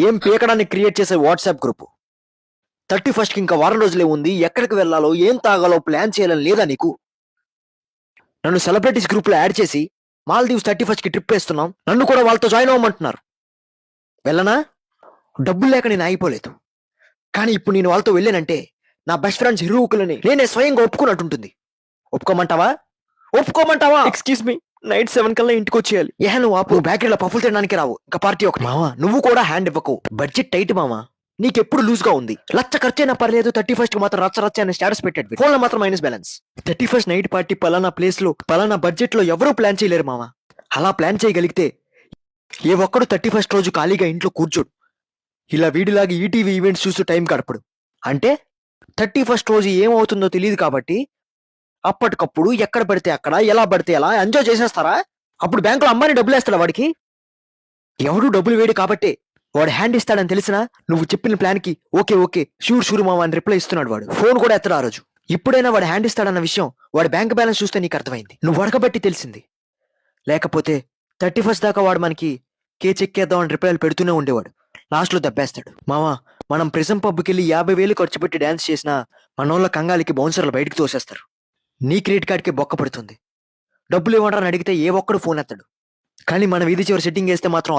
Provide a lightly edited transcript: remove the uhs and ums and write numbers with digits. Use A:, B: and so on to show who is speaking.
A: ఏం పీకడాన్ని క్రియేట్ చేసే WhatsApp group 31st కి ఇంకా వారం రోజులే ఉంది. ఎక్కడికి వెళ్ళాలో ఏం తాగాలో ప్లాన్ చేయాలని లేదా నీకు? నన్ను సెలబ్రిటీస్ గ్రూప్ లో యాడ్ చేసి మాల్దీవ్స్ 31st కి ట్రిప్ వేస్తున్నాం, నన్ను కూడా వాళ్ళతో జాయిన్ అవ్వమంటున్నారు. వెళ్ళనా? డబ్బులు లేక నేను ఆగిపోలేదు. కానీ ఇప్పుడు నేను వాళ్ళతో వెళ్ళానంటే నా బెస్ట్ ఫ్రెండ్స్ హిరూకులని నేనే స్వయంగా ఒప్పుకున్నట్టుంటుంది. ఒప్పుకోమంటావా? ఒప్పుకోమంటావా? ఎక్స్క్యూజ్ మీ, నైట్ 7 కల్లా ఇంటికి వచ్చేయాలి. నువ్వు ఆపు. బేకరీలో పఫులు తినడానికి రావు, ఇంకా పార్టీ ఒకటి. మావా నువ్వు కూడా హ్యాండ్ ఇవ్వకు. బడ్జెట్ టైట్ మామా, నీకెప్పుడు లూజ్ గా ఉంది. లచ్చ ఖర్చైనా పర్లేదు, 31st కి మాత్రం రచ్చ అని స్టేటస్ పెట్టాడు. ఫోన్ లో మాత్రం minus balance. 31st night party పలానా ప్లేస్ లో పలానా బడ్జెట్ లో ఎవరూ ప్లాన్ చేయలేరు మామా. అలా ప్లాన్ చేయగలిగితే ఏ ఒక్కడు 31st రోజు ఖాళీగా ఇంట్లో కూర్చోడు. ఇలా వీడిలాగా ఈటీవీ ఈవెంట్స్ చూస్తూ టైం గడపడు. అంటే 31st రోజు ఏమవుతుందో తెలియదు కాబట్టి అప్పటికప్పుడు ఎక్కడ పడితే అక్కడ ఎలా పడితే ఎలా ఎంజాయ్ చేసేస్తారా? అప్పుడు బ్యాంకులో అమ్మాయిని డబ్బులు వేస్తాడా వాడికి? ఎవడు డబ్బులు వేడు కాబట్టి వాడు హ్యాండ్ ఇస్తాడని తెలిసినా నువ్వు చెప్పిన ప్లాన్ కి ఓకే ఓకే షూర్ షూర్ మామ అని రిప్లై ఇస్తున్నాడు. వాడు ఫోన్ కూడా ఎత్తడు ఆ రోజు. ఇప్పుడైనా వాడు హ్యాండ్ ఇస్తాడన్న విషయం వాడి బ్యాంక్ బ్యాలెన్స్ చూస్తే నీకు అర్థమైంది. నువ్వు వడకబట్టి తెలిసింది. లేకపోతే 31st దాకా వాడు మనకి చెక్కేద్దాం అని రిప్లైలు పెడుతూనే ఉండేవాడు. లాస్ట్ లో దెబ్బేస్తాడు. మామా మనం ప్రిజం పబ్కి వెళ్ళి 50,000 ఖర్చు పెట్టి డాన్స్ చేసినా మనోళ్ళ కంగాలికి బౌన్సర్లు బయటకు తోసేస్తారు. నీ క్రెడిట్ కార్డ్కి బొక్క పడుతుంది. డబ్బులు ఇవ్వడానికి అడిగితే ఏ ఒక్కడు ఫోన్ ఎత్తాడు. కానీ మనం ఇది చివరి సెట్టింగ్ వేస్తే మాత్రం